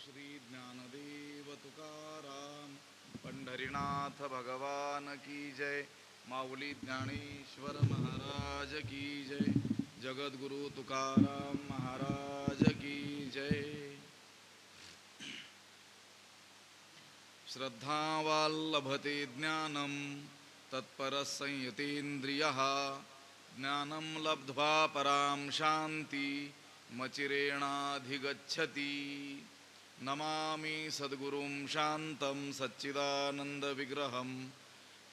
श्री ज्ञानदेव तुकाराम पंढरीनाथ भगवान की जय। माऊली ज्ञानेश्वर महाराज की जय। जगद्गुरु तुकाराम महाराज की जय। श्रद्धावाल्लभते ज्ञानं तत्परः संयतेन्द्रियः ज्ञानं लब्ध्वा परां शान्ति मचिरेणाधिगच्छति। नमामि सद्गुरुं शान्तं सच्चिदानन्दविग्रहं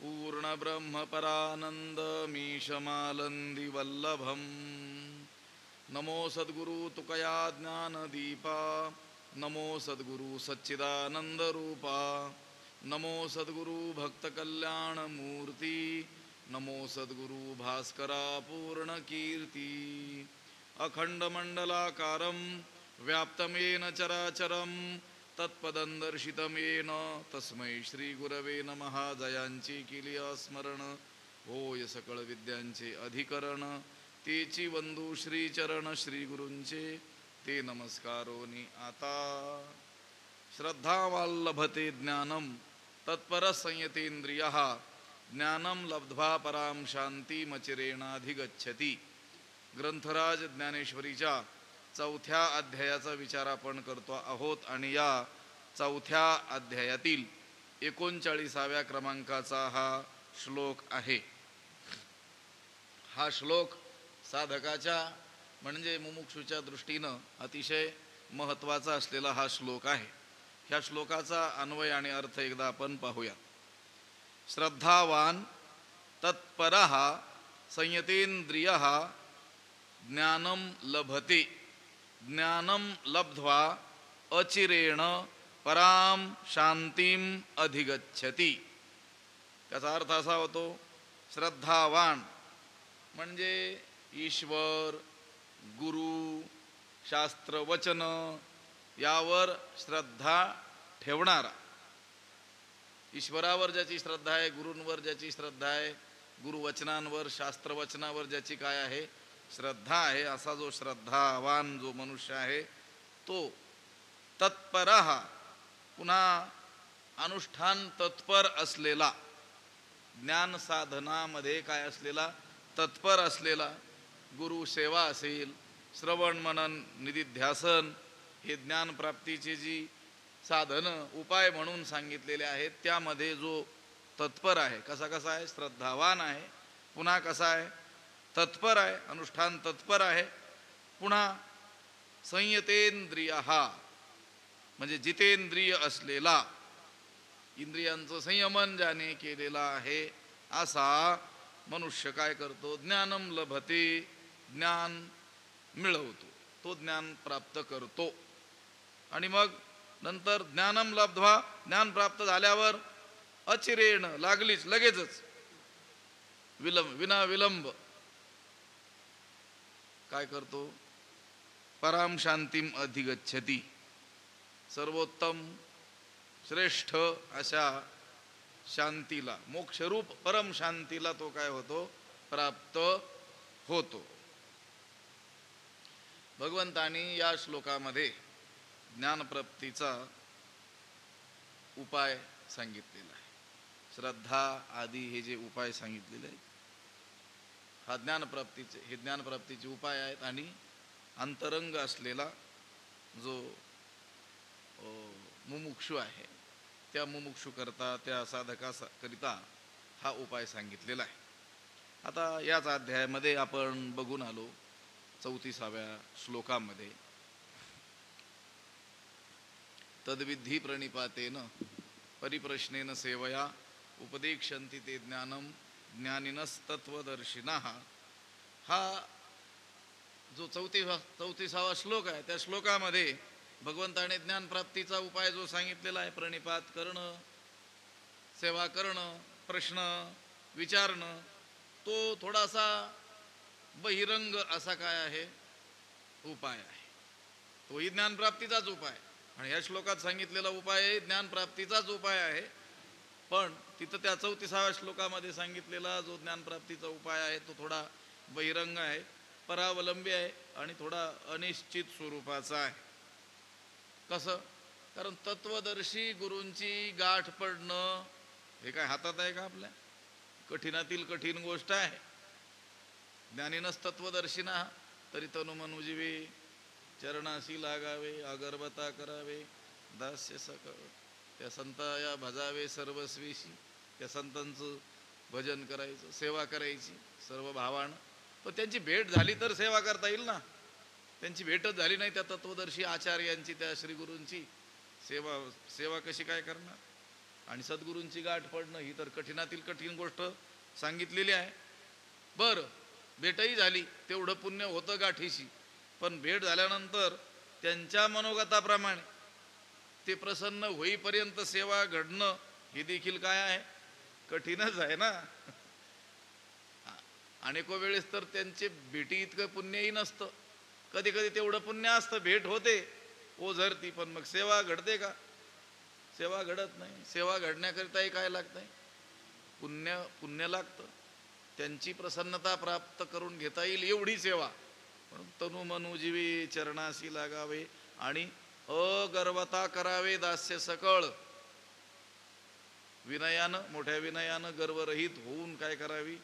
पूर्णब्रह्मपरानन्दमीशमालन्दिवल्लभम्। नमो सद्गुरु तुकया ज्ञानदीपा नमो सद्गुरु सच्चिदानन्दरूपा नमो सद्गुरु भक्तकल्याणमूर्ति नमो सद्गुरु भास्करा पूर्णकीर्ति। अखण्डमण्डलाकारं व्याप्तमेन चराचरं तत्पदं दर्शितं येन तस्मै श्रीगुरवे नमः। जयांची केली स्मरण होय सकळ विद्यांचे अधिकरण तेची वंदू श्रीचरण श्रीगुरूंचे ते नमस्कारोनी आता। श्रद्धावाल्लभते ज्ञानं तत्परः संयतेन्द्रियः ज्ञानं लब्ध्वा परां शान्तिमचिरेणाधिगच्छति। ग्रंथराज ज्ञानेश्वरीच्या चौथ्या अध्यायाचा विचार आपण करतो आहोत आणि या चौथ्या अध्यायातील 39व्या क्रमांकाचा हा श्लोक आहे। हा श्लोक साधकाच्या म्हणजे मुमुक्षूच्या दृष्टीनं अतिशय महत्त्वाचा असलेला हा श्लोक आहे। ह्या श्लोकाचा अन्वय आणि अर्थ एकदा आपण पाहूया। श्रद्धावान तत्परः संयतेन्द्रियः ज्ञानं लभते ज्ञानं लब्ध्वा अचिरेण परां शांतिम अधिगच्छति। त्याचा अर्थ असा होतो, श्रद्धावान म्हणजे ईश्वर गुरु शास्त्र वचन यावर श्रद्धा ठेवणारा। ईश्वरावर ज्याची श्रद्धा आहे, गुरूंवर ज्याची श्रद्धा आहे, गुरुवचनांवर शास्त्रवचनावर ज्याची काय आहे श्रद्धा आहे, असा जो श्रद्धावान जो मनुष्य आहे तो तत्परः पुन्हा अनुष्ठान तत्पर असलेला, ज्ञान साधनामध्ये काय असलेला तत्पर असलेला, गुरु सेवा असेल, श्रवण मनन निधिध्यासन हे ज्ञान प्राप्तीचे जी साधन उपाय म्हणून सांगितलेले आहेत त्यामध्ये जो तत्पर आहे, कसा कसा आहे श्रद्धावान आहे, पुन्हा कसा आहे तत्पर आहे, अनुष्ठान तत्पर आहे, पुन्हा संयतेन्द्रियः म्हणजे जितेंद्रिय असलेला, इंद्रियांचं संयमन ज्याने केलेला आहे असा मनुष्य काय करतो, ज्ञानं लभते ज्ञान मिळवतो, तो ज्ञान प्राप्त करतो। आणि मग नंतर ज्ञानं लब्ध्वा ज्ञान प्राप्त झाल्यावर अचिरेण लागलीच लगेचच विना विलंब काय करतो, पराम शांतीम अधिगच्छति, सर्वोत्तम श्रेष्ठ अशा शांतीला मोक्षरूप परम शांतीला तो काय होतो प्राप्त होतो। भगवंतानी या श्लोकामध्ये ज्ञानप्राप्तीचा उपाय सांगितलेला आहे। श्रद्धा आदी हे जे उपाय सांगितलेले आहेत हा ज्ञानप्राप्तीचे उपाय आहेत। आणि अंतरंग असलेला जो मुमुक्षु आहे त्या मुमुक्षु करता त्या साधकाकरिता हा उपाय सांगितलेला आहे। आता याच अध्यायामध्ये आपण बघून आलो 34व्या श्लोकामध्ये तद्विधी प्रणिपातेन परिप्रश्नेन सेवया उपदेक्षन्ति ते ज्ञानं ज्ञानिनस्तत्वदर्शिनः। हा जो 34वा श्लोक आहे त्या श्लोकामध्ये भगवंताने ज्ञानप्राप्तीचा उपाय जो सांगितलेला आहे, प्रणिपात करणं, सेवा करणं, प्रश्न विचारणं, तो थोडासा बहिरंग असा काय आहे उपाय आहे, तोही ज्ञानप्राप्तीचाच उपाय। आणि या श्लोकात सांगितलेला उपाय ज्ञानप्राप्तीचाच उपाय आहे, पण तिथं त्या 34व्या श्लोकामध्ये सांगितलेला जो ज्ञानप्राप्तीचा उपाय आहे तो थोडा बहिरंग आहे, परावलंबी आहे आणि थोडा अनिश्चित स्वरूपाचा आहे। कसं कारण तत्वदर्शी गुरूंची गाठ पडणं हे काय हातात आहे का आपल्या? कठीणातील कठीण गोष्ट आहे. ज्ञानीनच तत्वदर्शिना तरी तनु मनुजीवे चरणाशी लागावे, अगरबता करावे, दास्य सकळ. त्या संताया भजावे सर्वस्वीशी. त्या संतांचं भजन करायचं, सेवा करायची सर्व भावानं. पण त्यांची भेट झाली तर सेवा करता येईल ना. त्यांची भेटच झाली नाही त्या तत्वदर्शी आचार्यांची, त्या श्रीगुरूंची, सेवा कशी काय करणार? आणि सद्गुरूंची गाठ पडणं ही तर कठीणातील कठीण गोष्ट सांगितलेली आहे. बरं, भेटही झाली, तेवढं पुण्य होतं गाठीशी. पण भेट झाल्यानंतर त्यांच्या मनोगताप्रमाणे ते प्रसन्न होईपर्यंत सेवा घडणं हे देखील काय आहे? कठीणच आहे ना. अनेको वेळेस तर त्यांचे भेटी इतकं पुण्यही नसतं. कधी कधी तेवढं पुण्य असतं, भेट होते ओझरती, पण मग सेवा घडते का? सेवा घडत नाही. सेवा घडण्याकरिताही काय लागतंय? पुण्य लागतं. त्यांची प्रसन्नता प्राप्त करून घेता येईल एवढी सेवा. तनु मनु जीवी चरणाशी लागावे आणि अगर्वता करावे, दास्य सकळ. विनयानं, मोठ्या विनयानं, गर्वरहित होऊन काय करावी?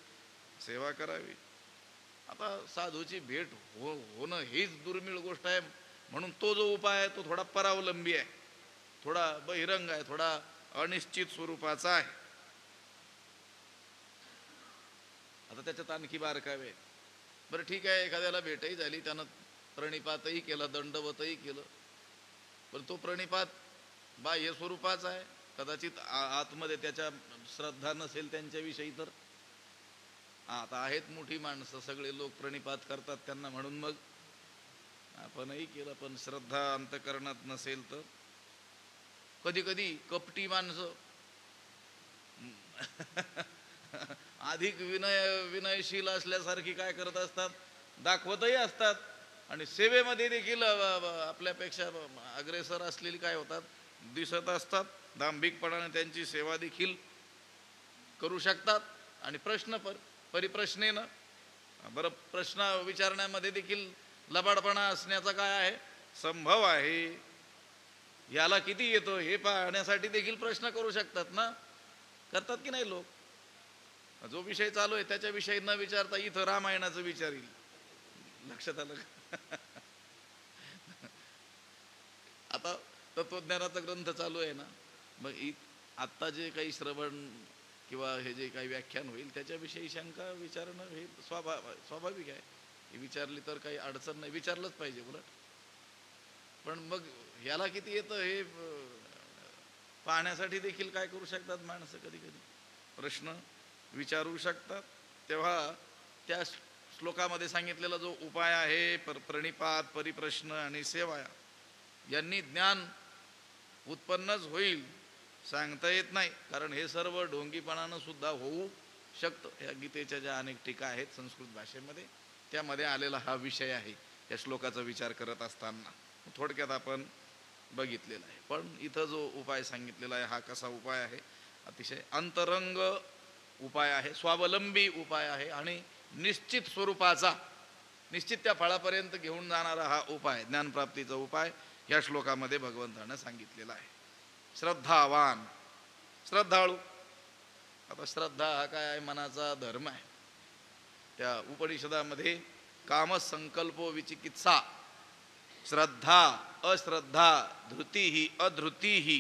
सेवा करावी. आता साधूची भेट होणं हीच दुर्मिळ गोष्ट आहे. म्हणून तो जो उपाय आहे तो थोडा परावलंबी आहे, थोडा बहिरंग आहे, थोडा अनिश्चित स्वरूपाचा आहे. आता त्याच्यात आणखी बारकावे. बरं ठीक आहे, एखाद्याला भेटही झाली, त्यानं प्रणिपातही केला, दंडवतही केलं, पण तो प्रणिपात बाह्य स्वरूपाचा आहे. कदाचित आतमध्ये त्याच्या श्रद्धा नसेल त्यांच्याविषयी. तर आता आहेत मोठी माणसं, सगळे लोक प्रणिपात करतात त्यांना, म्हणून मग आपणही केलं, पण श्रद्धा अंतकरणात नसेल तर. कधी कधी कपटी माणसं अधिक विनयशील असल्यासारखी काय करत असतात? दाखवतही असतात. आणि सेवेमध्ये देखील आपल्यापेक्षा अग्रेसर असलेली काय होतात? दिसत असतात. दांभिकपणाने त्यांची सेवा देखील करू शकतात. आणि परिप्रश्नेनं, बरं, प्रश्न विचारण्यामध्ये देखील लबाडपणा असण्याचा काय आहे? संभव आहे. याला किती येतं हे पाहण्यासाठी देखील प्रश्न करू शकतात ना. करतात की नाही लोक? जो विषय चालू आहे त्याच्याविषयी न विचारता इथं रामायणाचं विचारील. लक्षात आलं का? आता तत्वज्ञानाचा ग्रंथ चालू आहे ना, मग आत्ता जे काही श्रवण किंवा हे जे काही व्याख्यान होईल त्याच्याविषयी शंका विचारणं हे स्वाभाविक आहे. हे विचारली तर काही अडचण नाही, विचारलंच पाहिजे उलट. पण मग ह्याला किती येतं हे पाहण्यासाठी देखील काय करू शकतात माणसं? कधी कधी प्रश्न विचारू शकतात. तेव्हा त्या श्लोकामध्ये सांगितलेला जो उपाय आहे, प्रणिपात, परिप्रश्न आणि सेवा, यांनी ज्ञान उत्पन्नच होईल सांगता येत नाही. कारण हे सर्व ढोंगीपणानं सुद्धा होऊ शकतं. या गीतेच्या ज्या अनेक टीका आहेत संस्कृत भाषेमध्ये, त्यामध्ये आलेला हा विषय आहे या श्लोकाचा विचार करत असताना. थोडक्यात आपण बघितलेला आहे. पण इथं जो उपाय सांगितलेला आहे हा कसा उपाय आहे? अतिशय अंतरंग उपाय आहे, स्वावलंबी उपाय आहे आणि निश्चित स्वरूपाचा, निश्चित त्या फळापर्यंत घेऊन जाणारा हा उपाय, ज्ञानप्राप्तीचा उपाय या श्लोकामध्ये भगवंतानं सांगितलेला आहे. श्रद्धावान, श्रद्धाळू. आता श्रद्धा हा काय आहे? मनाचा धर्म आहे. त्या उपनिषदामध्ये कामसंकल्पो विचिकित्सा, श्रद्धा, अश्रद्धा, धृती, अधृती,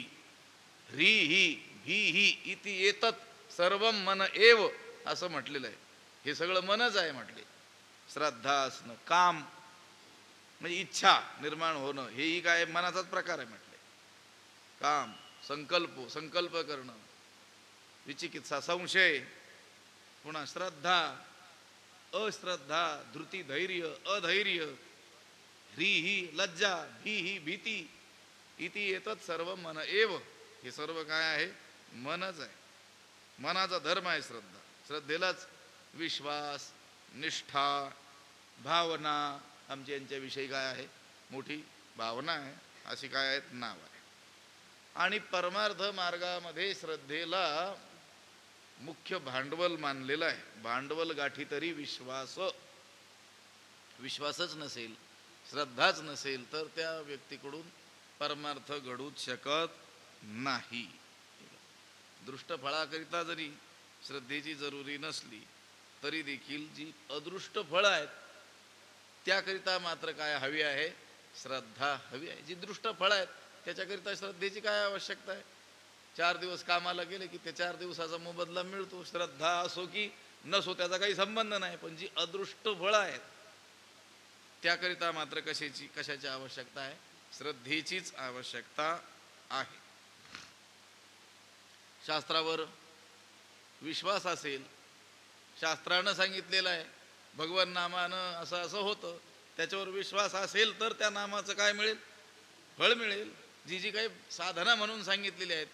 ह्रीही, भीही इति एतत् सर्वं मन एव असं म्हटलेलं आहे. हे सगळं मनच आहे म्हटले. श्रद्धा असणं, काम म्हणजे इच्छा निर्माण होणं, हेही काय मनाचाच प्रकार आहे म्हटले. काम, संकल्प करणं, विचिकित्सा संशय, पुन्हा श्रद्धा, अश्रद्धा, धृती धैर्य, अधैर्य, ह्रीही लज्जा, भीही भीती, इति एतत् सर्व मन एव. हे सर्व काय आहे? मनच आहे. मनाचा धर्म आहे श्रद्धा. श्रद्धेलाच विश्वास, निष्ठा, भावना, आमची यांच्याविषयी काय आहे? मोठी भावना आहे, अशी काय आहेत? नाव आहे. आणि परमार्थ मार्गामध्ये श्रद्धेला मुख्य भांडवल मानलेलं आहे. भांडवल गाठी तरी विश्वासच नसेल, श्रद्धाच नसेल तर त्या व्यक्तीकडून परमार्थ घडूच शकत नाही. दृष्ट फळाकरिता जरी श्रद्धेची जरुरी नसली तरी देखील जी अदृष्ट फळं आहेत त्याकरिता मात्र काय हवी आहे? श्रद्धा हवी आहे. जी दृष्ट फळं आहेत त्याच्याकरिता श्रद्धेची काय आवश्यकता आहे? 4 दिवस कामाला गेले की ते 4 दिवसाचा मोबदला मिळतो. श्रद्धा असो की नसो त्याचा काही संबंध नाही. पण जी अदृष्ट फळं आहेत त्याकरिता मात्र कशाची आवश्यकता आहे? श्रद्धेचीच आवश्यकता आहे. शास्त्रावर विश्वास असेल, शास्त्रानं सांगितलेलं आहे भगवान नामानं असं असं होतं, त्याच्यावर विश्वास असेल तर त्या नामाचं काय मिळेल? फळ मिळेल. जी काही साधना म्हणून सांगितलेली आहेत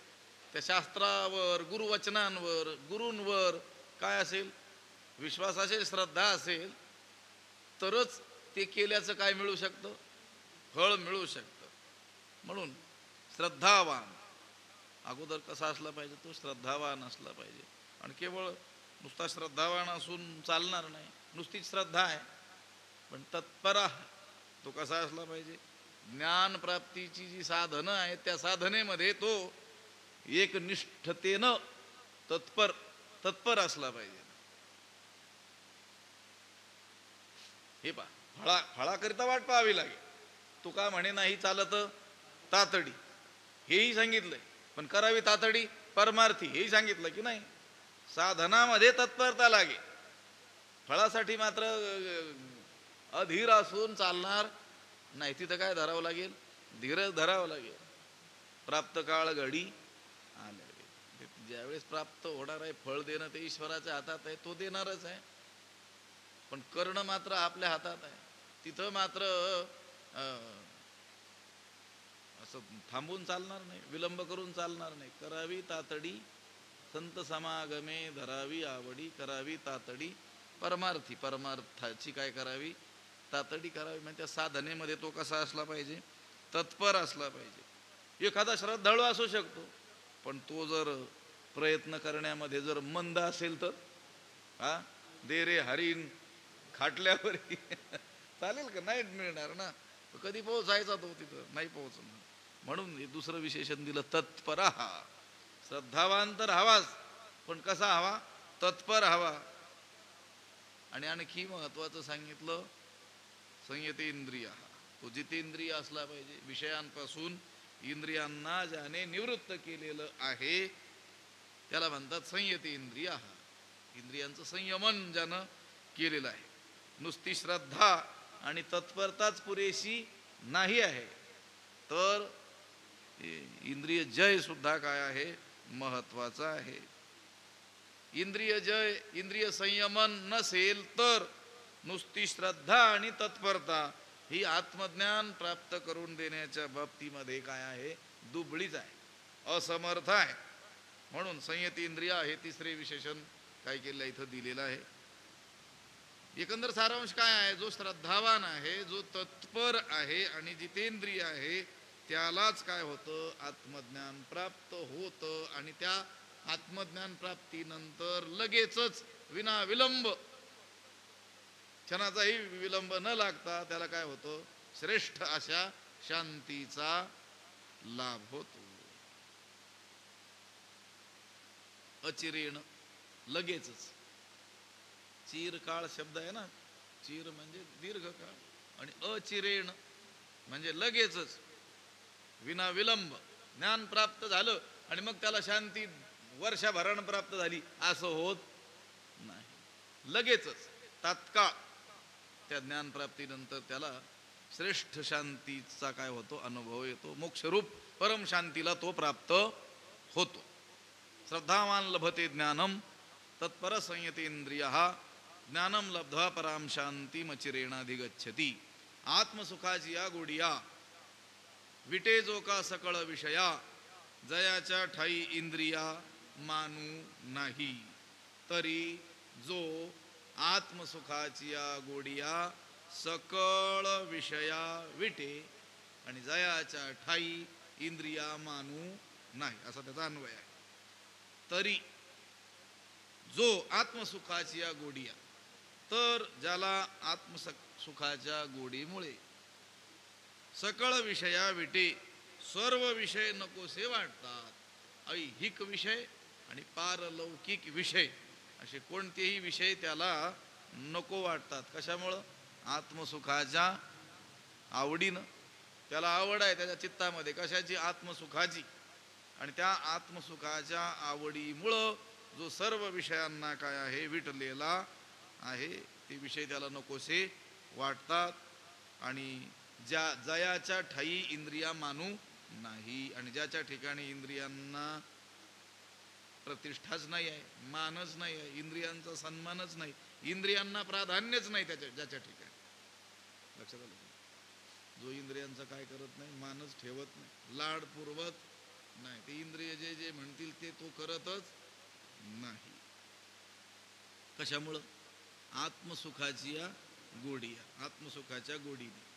त्या शास्त्रावर, गुरुवचनांवर, गुरूंवर काय असेल? विश्वास असेल, श्रद्धा असेल तरच ते केल्याचं काय मिळू शकतं? फळ मिळू शकतं. म्हणून श्रद्धावान अगोदर कसा असला पाहिजे? तो श्रद्धावान असला पाहिजे. आणि केवळ नुसता श्रद्धावान असून चालणार नाही. नुसतीच श्रद्धा आहे पण तत्पर तो कसा असला पाहिजे? ज्ञानप्राप्तीची जी साधनं आहेत त्या साधनेमध्ये तो एकनिष्ठतेनं तत्पर असला पाहिजे. हे फळाकरिता वाट पाहावी लागेल. तू का म्हणे नाही चालत तातडी, हेही सांगितलंय. पण करावी तातडी परमार्थी, हेही सांगितलं की नाही. साधनामध्ये तत्परता लागेल. फळासाठी मात्र अधीर असून चालणार नाही. तिथं काय धरावं लागेल? धीरच धरावं लागेल. प्राप्त काळ घडी आल्या. ज्यावेळेस प्राप्त होणार आहे फळ देणं ते ईश्वराच्या हातात आहे, तो देणारच आहे. पण करणं मात्र आपल्या हातात आहे. तिथं मात्र असं थांबून चालणार नाही, विलंब करून चालणार नाही. करावी तातडी संत समागमे धरावी आवडी, करावी तातडी परमार्थी. परमार्थाची काय करावी? तातडी करावी. म्हणजे त्या साधनेमध्ये तो कसा असला पाहिजे? तत्पर असला पाहिजे. एखादा श्रद्धाळू असू शकतो पण तो जर प्रयत्न करण्यामध्ये जर मंद असेल तर दे रे हरीन खाटल्यावर चालेल का? नाही मिळणार ना. कधी पोहोचायचा तो? तिथं नाही पोहोचणार. म्हणून हे दुसरं विशेषण दिलं, तत्पर. श्रद्धावान तर हवाच पण कसा हवा? तत्पर हवा. आणि आणखी महत्वाचं सांगितलं, संयतेंद्रिय. तो जितेंद्रिय असला पाहिजे. विषयांपासून इंद्रियांना ज्याने निवृत्त केलेलं आहे त्याला म्हणतात संयतेंद्रिय. इंद्रियांचं संयमन ज्यानं केलेलं आहे. नुसती श्रद्धा आणि तत्परताच पुरेशी नाही आहे तर इंद्रिय जय सुद्धा काय आहे? महत्वाचा आहे. इंद्रिय जय, इंद्रिय संयमन नसेल तर नुसती श्रद्धा आणि तत्परता ही आत्मज्ञान प्राप्त करून देण्याच्या बाबतीमध्ये काय आहे? दुबळीच आहे, असमर्थ आहे. म्हणून संयतेंद्रिय हे तिसरे विशेषण काय केलं इथं दिलेलं आहे. एकंदर सारांश काय आहे? जो श्रद्धावान आहे, जो तत्पर आहे आणि जितेंद्रिय आहे त्यालाच काय होतं? आत्मज्ञान प्राप्त होतं. आणि त्या आत्मज्ञान प्राप्तीनंतर लगेचच विना विलंब, क्षणाचाही विलंब न लागता त्याला काय होतं? श्रेष्ठ अशा शांतीचा लाभ होतो. अचिरेण, लगेचच. चिरकाळ शब्द आहे ना. चिर म्हणजे दीर्घकाळ आणि अचिरेण म्हणजे लगेचच, विना विलंब ज्ञान प्राप्त झालं आणि मग त्याला शांती वर्षभरानं प्राप्त झाली असं होत नाही. लगेचच तात्काळ त्या ज्ञानप्राप्तीनंतर त्याला श्रेष्ठ शांतीचा काय होतो? अनुभव येतो. मोक्षरूप परम शांतीला तो प्राप्त होतो. श्रद्धावान लभते ज्ञानम तत्पर संयतेंद्रिय ज्ञानम लब्ध्वा पराम शांतिमचिरेणाधिगच्छति. आत्मसुखाची या गोडिया विटे जो का सकळ विषया, जयाच्या ठाई इंद्रिया मानू नाही. तरी जो आत्मसुखाची या गोडिया सकळ विषया विटे आणि जयाच्या ठाई इंद्रिया मानू नाही, असा त्याचा अन्वय आहे. तरी जो आत्मसुखाची या गोडिया, तर ज्याला आत्मसुखाच्या गोडीमुळे सकळ विषया विटे सर्व विषय नकोसे वाटतात. ऐहिक विषय आणि पारलौकिक विषय असे कोणतेही विषय त्याला नको वाटतात. कशामुळं? आत्मसुखाच्या आवडीनं. त्याला आवड आहे त्याच्या चित्तामध्ये कशाची? आत्मसुखाची. आणि त्या आत्मसुखाच्या आवडीमुळं जो सर्व विषयांना काय आहे विटलेला आहे ते विषय त्याला नकोसे वाटतात. आणि जयाच्या ठाई इंद्रिया मानू नाही. आणि ज्याच्या ठिकाणी इंद्रियांना प्रतिष्ठाच नाही आहे, मानच नाही आहे, इंद्रियांचा सन्मानच नाही, इंद्रियांना प्राधान्यच नाही ज्याच्या ठिकाणी. लक्षात आलं? जो इंद्रियांचा काय करत नाही, मानच ठेवत नाही, लाडपूर्वक नाही, ते इंद्रिय जे जे म्हणतील ते तो करतच नाही. कशामुळं? आत्मसुखाची या गोडी, आत्मसुखाच्या गोडीने.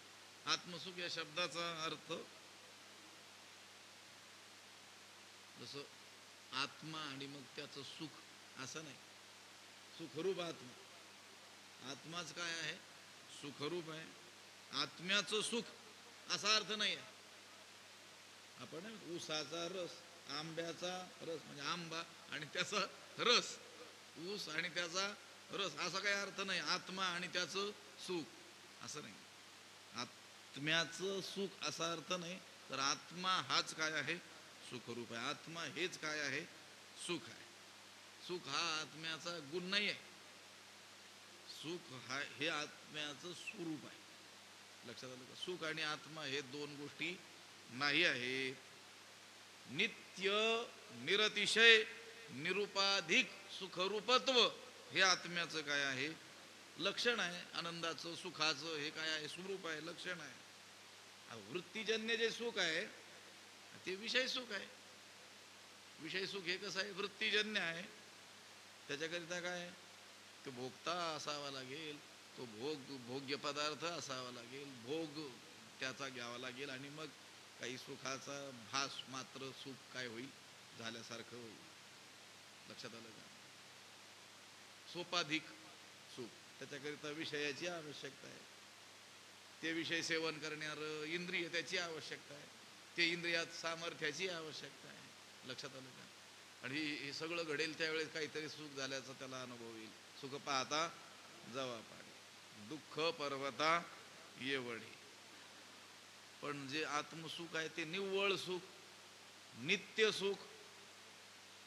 आत्मसुख या शब्दाचा अर्थ जसं आत्मा आणि मग त्याचं सुख असं नाही. सुखरूप आत्मा, आत्माच काय आहे? सुखरूप आहे. आत्म्याचं सुख असा अर्थ नाही आहे. आपण ऊसाचा रस, आंब्याचा रस म्हणजे आंबा आणि त्याचा रस, ऊस आणि त्याचा रस असा काही अर्थ नाही. आत्मा आणि त्याचं सुख असं नाही. आत्म्याचं सुख असा अर्थ नाही. तर आत्मा हाच काय आहे? सुखरूप आहे. आत्मा हेच काय आहे? सुख आहे. सुख हा आत्म्याचा गुण नाही आहे. सुख हा हे आत्म्याचं स्वरूप आहे. लक्षात आलं का? सुख आणि आत्मा हे दोन गोष्टी नाही आहे. नित्य निरतिशय निरुपाधिक सुखरूपत्व हे आत्म्याचं काय आहे? लक्षण आहे. आनंदाचं, सुखाचं हे काय आहे? स्वरूप आहे, लक्षण आहे. वृत्तीजन्य जे सुख आहे ते विषय सुख आहे. विषय सुख हे कसं आहे? वृत्तीजन्य आहे. त्याच्याकरिता काय? तो भोगता असावा लागेल, तो भोग्य पदार्थ असावा लागेल, भोग त्याचा घ्यावा लागेल आणि मग काही सुखाचा भास मात्र सुख काय होईल? झाल्यासारखं होईल. लक्षात आलं का? सोपाधिक सुख, त्याच्याकरिता विषयाची आवश्यकता आहे. ते विषय सेवन करणारं इंद्रिय त्याची आवश्यकता आहे. ते इंद्रियात सामर्थ्याची आवश्यकता आहे. लक्षात आलं का? आणि हे सगळं घडेल त्यावेळेस काहीतरी सुख झाल्याचा त्याला अनुभव येईल. सुख पाहता जवा पाणी, दुःख पर्वता येवढे. पण जे आत्मसुख आहे ते निव्वळ सुख, नित्य सुख,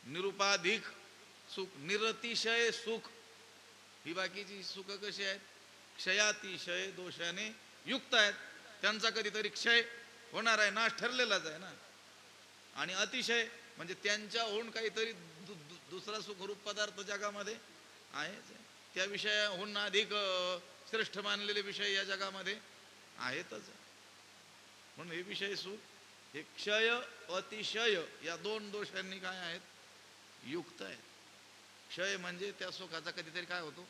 निरुपाधिक सुख, निरतिशय सुख. ही बाकीची सुख कशी आहेत? क्षयातिशय दोषाने युक्त आहेत. त्यांचा कधीतरी क्षय होणार आहे, नाश ठरलेलाच आहे ना. आणि अतिशय म्हणजे त्यांच्याहून काहीतरी दुसरा सुखरूप पदार्थ जगामध्ये आहेच. त्या विषयाहून अधिक श्रेष्ठ मानलेले विषय या जगामध्ये आहेतच. म्हणून हे विषय सुख हे क्षय अतिशय या दोन दोषांनी काय आहेत? युक्त आहेत. क्षय म्हणजे त्या सुखाचा कधीतरी काय होतो?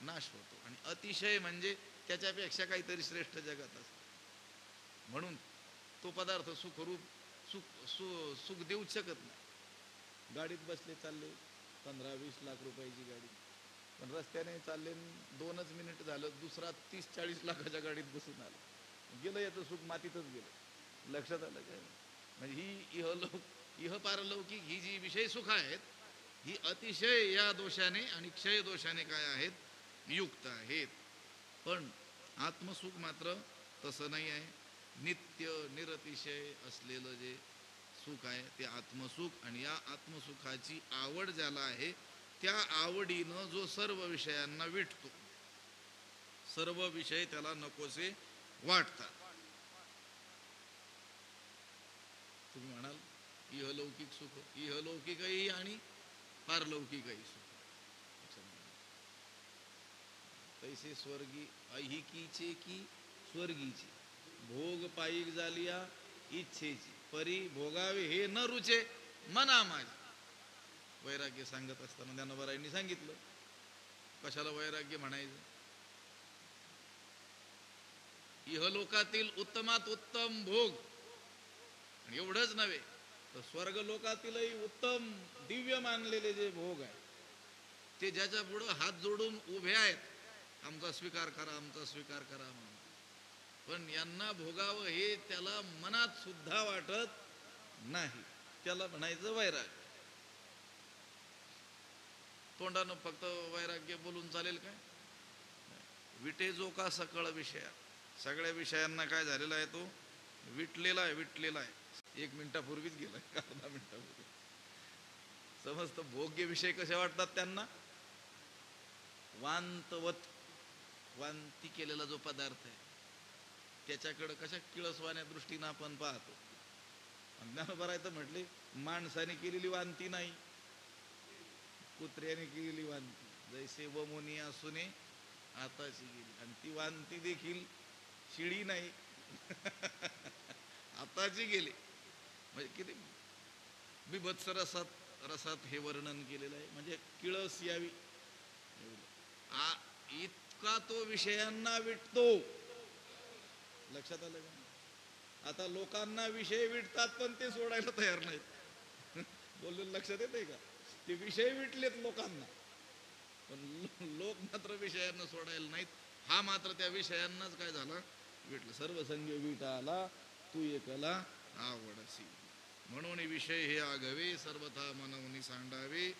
नाश होतो. आणि अतिशय म्हणजे त्याच्यापेक्षा काहीतरी श्रेष्ठ जगात असतं. म्हणून तो पदार्थ सुखरूप सुख देऊच शकत नाही. गाडीत बसले चालले 15-20 लाख रुपयाची गाडी, पण रस्त्याने चालले 2च मिनिट झालं दुसरा 30-40 लाखाच्या गाडीत बसून आलं, गेलं याचं सुख मातीतच गेलं. लक्षात आलं काय? म्हणजे ही इह पारलौकिक ही जी विषय सुख आहेत ही अतिशय या दोषाने आणि क्षय दोषाने काय आहेत? युक्त आहेत. पण आत्मसुख मात्र तसं नाही आहे. नित्य निरतिशय असलेलं जे सुख आहे ते आत्मसुख. आणि या आत्मसुखाची आवड ज्याला आहे त्या आवडीनं जो सर्व विषयांना विटतो, सर्व विषय त्याला नकोसे वाटतात. तुम्ही म्हणाल इहलौकिक सुख, इहलौकिकही आणि पारलौकिकही सुख. तैसे स्वर्गी ऐहिकीचे की स्वर्गीचे भोग पायिक झालिया इच्छेची परी भोगावे हे न रुचे मना माझे. वैराग्य सांगत असताना ज्ञानोबारायांनी सांगितलं कशाला वैराग्य म्हणायचं. इहलोकातील उत्तमात उत्तम भोग, आणि एवढंच नव्हे तर स्वर्ग लोकातीलही उत्तम दिव्य मानलेले जे भोग आहे ते ज्याच्या पुढं हात जोडून उभे आहेत, आमचा स्वीकार करा, आमचा स्वीकार करा म्हणून, पण यांना भोगावं हे त्याला मनात सुद्धा वाटत नाही. त्याला म्हणायचं वैराग्य. तोंडानं फक्त वैराग्य बोलून चालेल काय? विटे जो का सकळ विषया, सगळ्या विषयांना काय झालेला आहे? तो विटलेला आहे. विटलेला आहे. 1 मिनिटापूर्वीच गेलाय, अर्धा मिनिटापूर्वी. समजत भोग्य विषय कसे वाटतात त्यांना? वांतवत, वांती केलेला जो पदार्थ आहे त्याच्याकडे कशा किळसवाण्या दृष्टीनं आपण पाहतो. ज्ञानोबरायचं म्हटले माणसाने केलेली वांती नाही, कुत्र्याने केलेली वांती. जैसे वमुनी असूने आताची गेली. आणि ती वांती देखील शिळी नाही आताची गेली. म्हणजे किती बिभत्स रसात हे वर्णन केलेलं आहे. म्हणजे किळस यावी इतका तो विषयांना विटतो. लक्षात आलं का? आता लोकांना विषय विटतात पण ते सोडायला तयार नाहीत. बोललेलं लक्षात येतंय का? ते विषय विटलेत लोकांना, पण लोक मात्र विषयांना सोडायला नाहीत. हा मात्र त्या विषयांनाच काय झाला? विटलं. सर्वसंग विटाला तू एकला आवडसी. म्हणून विषय हे आगवे सर्वथा मनवनी सांडावे,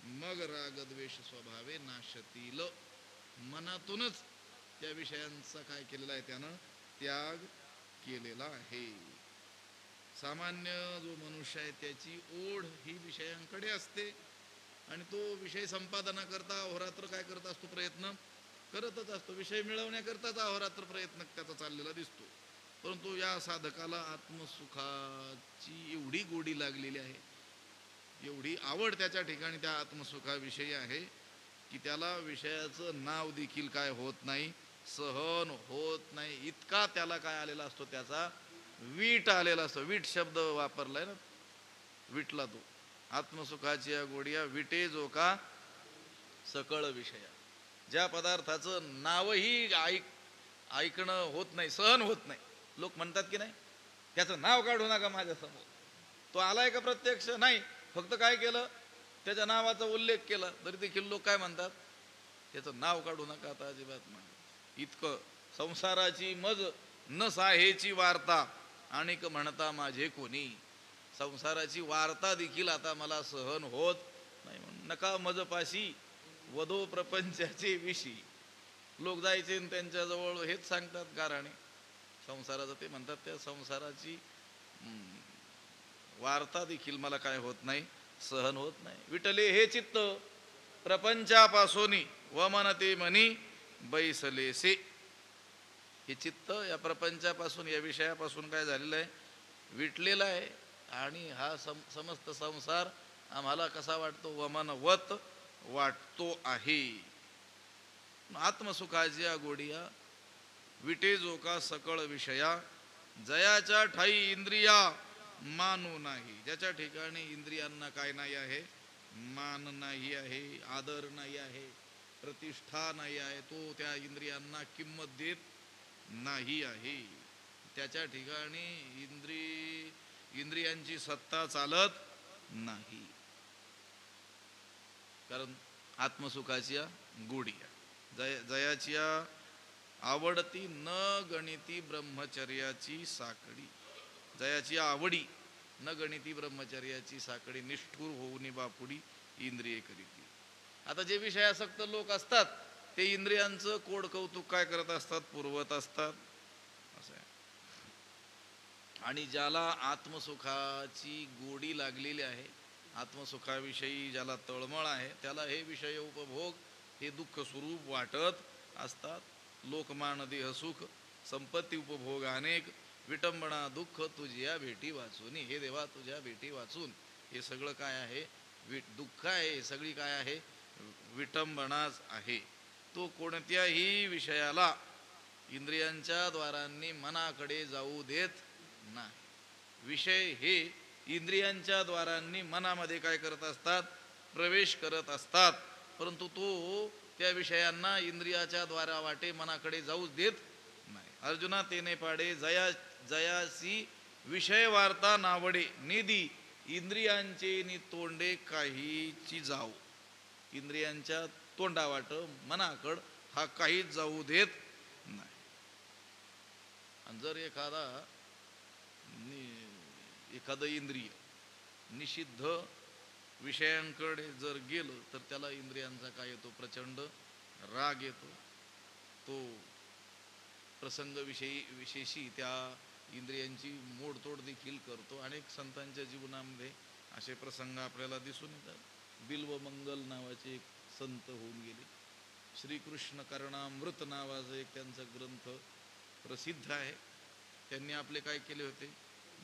मग रागद्वेष स्वभावे नाशतील. मनातूनच त्या विषयांचा काय केलेला आहे? त्यानं त्याग केलेला आहे. सामान्य जो मनुष्य आहे त्याची ओढ ही विषयांकडे असते आणि तो विषय संपादनाकरता अहोरात्र काय करत असतो? प्रयत्न करतच असतो. विषय मिळवण्याकरताच अहोरात्र प्रयत्न त्याचा चाललेला दिसतो. परंतु या साधकाला आत्मसुखाची एवढी गोडी लागलेली आहे, एवढी आवड त्याच्या ठिकाणी त्या आत्मसुखाविषयी आहे की त्याला विषयाचं नाव देखील काय होत नाही, सहन होत नाही. इतका त्याला काय आलेला असतो? त्याचा वीट आलेला असतो. वीट शब्द वापरलाय ना, विटला तो. आत्मसुखाची या गोडिया विटे जो का सकळ विषया. ज्या पदार्थाचं नावही ऐकणं होत नाही, सहन होत नाही. लोक म्हणतात की नाही, त्याचं नाव काढू नका माझ्यासमोर. तो आलाय का प्रत्यक्ष? नाही. फक्त काय केलं? त्याच्या नावाचा उल्लेख केला तरी देखील लोक काय म्हणतात? त्याचं नाव काढू नका आता अजिबात म्हणतात. इतकं संसाराची मज न साहेची वार्ता आणिक म्हणता माझे कोणी. संसाराची वार्ता देखील आता मला सहन होत नाही. म्हणून नका मजपाशी वधो प्रपंचाचे विषयी. लोक जायचे त्यांच्याजवळ हेच सांगतात गाराणे संसाराचं. ते म्हणतात त्या संसाराची वार्ता देखील मला काय होत नाही, सहन होत नाही. विटले हे चित्त प्रपंचापासोनी व मनते मनी बैसलेसे. हे चित्त या प्रपंचापासून, या विषयापासून काय झालेलं आहे? विटलेला आहे. आणि हा समस्त संसार आम्हाला कसा वाटतो? वमनवत वाटतो आहे. आत्मसुखाची या गोडिया विटे जो का सकळ विषया, जयाच्या ठाई इंद्रिया मानू नाही. ज्याच्या ठिकाणी इंद्रियांना काय नाही आहे? मान नाही आहे, आदर नाही आहे, प्रतिष्ठा नाही आहे. तो त्या इंद्रियांना किंमत देत नाही आहे. त्याच्या ठिकाणी इंद्रियांची सत्ता चालत नाही. कारण आत्मसुखाची गोडिया जयाची आवडती न गणिती ब्रह्मचर्याची साकडी. जयाची आवडी न गणिती ब्रह्मचर्याची साकडी, निष्ठूर होऊनी बापुडी इंद्रिये करीती. आता जे विषयासक्त लोक असतात ते इंद्रियांचं कोड कौतुक काय करत असतात? पुरवत असतात. असं आहे. आणि ज्याला आत्मसुखाची गोडी लागलेली आहे, आत्मसुखाविषयी ज्याला तळमळ आहे, त्याला हे विषय उपभोग हे दुःख स्वरूप वाटत असतात. लोकमान देह सुख, संपत्ती उपभोग अनेक, विटंबना दुःख तुझ्या भेटी वाचून. हे देवा तुझ्या भेटी वाचून हे सगळं काय आहे? दुःख आहे. हे सगळी काय आहे? विटंबनाच आहे. तो कोणत्याही विषयाला इंद्रियांच्या द्वारांनी मनाकडे जाऊ देत नाही. विषय हे इंद्रियांच्या द्वारांनी मनामध्ये काय करत असतात? प्रवेश करत असतात. परंतु तो त्या विषयांना इंद्रियाच्या द्वारा वाटे मनाकडे जाऊच देत नाही. अर्जुना तेने पाडे जयासी विषय वार्ता नावडे, निधी इंद्रियांचे नि तोंडे काहीची जाऊ. इंद्रियांच्या तोंडावाट मनाकड हा काहीच जाऊ देत नाही. आणि जर एखादं इंद्रिय निषिद्ध विषयांकडे जर गेलं तर त्याला इंद्रियांचा काय येतो? प्रचंड राग येतो. तो प्रसंग विशेषी त्या इंद्रियांची मोडतोड देखील करतो. अनेक संतांच्या जीवनामध्ये असे प्रसंग आपल्याला दिसून येतात. बिल्वमंगल नावाचे एक संत होऊन गेले. श्रीकृष्ण कर्णामृत नावाचा एक त्यांचा ग्रंथ प्रसिद्ध आहे. त्यांनी आपले काय केले होते?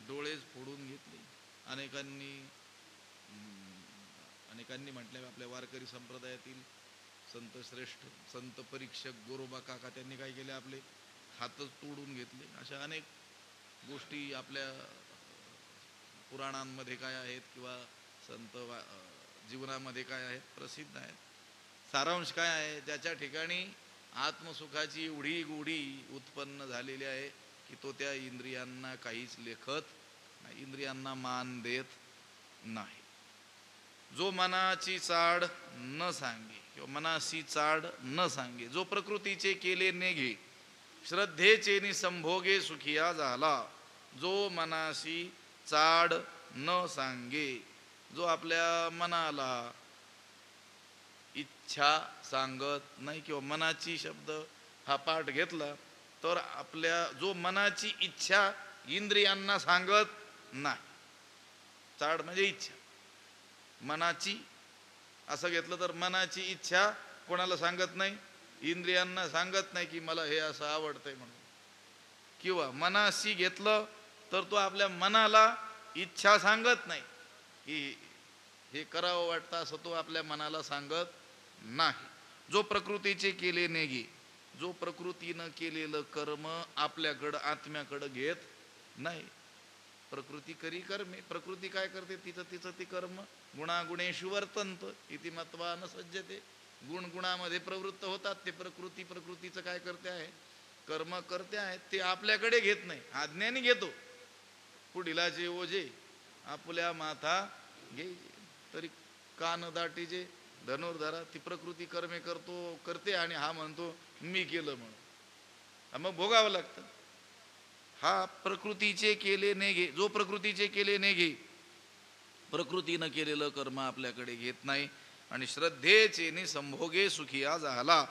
डोळेच फोडून घेतले. अनेकांनी म्हटले, आपल्या वारकरी संप्रदायातील संत श्रेष्ठ संत परीक्षक गोरोबा काका त्यांनी काय केले? आपले हातच तोडून घेतले. अशा अनेक गोष्टी आपल्या पुराणांमध्ये काय आहेत किंवा संत जीवनामध्ये काय आहेत? प्रसिद्ध आहेत. सारांश काय आहे? ज्याच्या ठिकाणी आत्मसुखाची एवढी गोडी उत्पन्न झालेली आहे की तो त्या इंद्रियांना काहीच लेखत नाही, इंद्रियांना मान देत नाही. जो मनाची चाड न सांगे किंवा मनाशी चाड न सांगे, जो प्रकृतीचे केले नेघे, श्रद्धेचे नि संभोगे सुखिया झाला. जो मनाशी चाड न सांगे, जो आपल्या मनाला इच्छा सांगत नाही किंवा मनाची शब्द हा पाठ घेतला तर आपल्या जो मनाची इच्छा इंद्रियांना सांगत नाही. चाड म्हणजे इच्छा. मनाची असं घेतलं तर मनाची इच्छा कोणाला सांगत नाही? इंद्रियांना सांगत नाही की मला हे असं आवडतंय म्हणून. किंवा मनाशी घेतलं तर तो आपल्या मनाला इच्छा सांगत नाही की हे करावं वाटतं, असं तो आपल्या मनाला सांगत नाही. जो प्रकृतीचे केले नेगे, जो प्रकृतीनं केलेलं कर्म आपल्याकडं आत्म्याकडं घेत नाही. प्रकृती करी कर्मे, प्रकृती काय करते? तिचं ती कर्म. गुणागुणेषु वर्तन्त इति मत्वा न सज्जते. गुण गुणामध्ये प्रवृत्त होतात. ते प्रकृतीचं काय करते आहे? कर्म करते आहेत. ते आपल्याकडे घेत नाही, अज्ञानी घेतो. पुढिलाचे ओझे आपल्या माथा घे, तरी कान दाटीचे धनुर्धरा. ती प्रकृती कर्मे करते आणि हा म्हणतो मी केलं म्हणून. मग भोगावं लागतं. हा प्रकृतीचे केले नेघे, जो प्रकृतीचे केले नेघे, प्रकृतीनं केलेलं कर्म आपल्याकडे घेत नाही. आणि श्रद्धेचे नि संभोगे सुखिया झाला,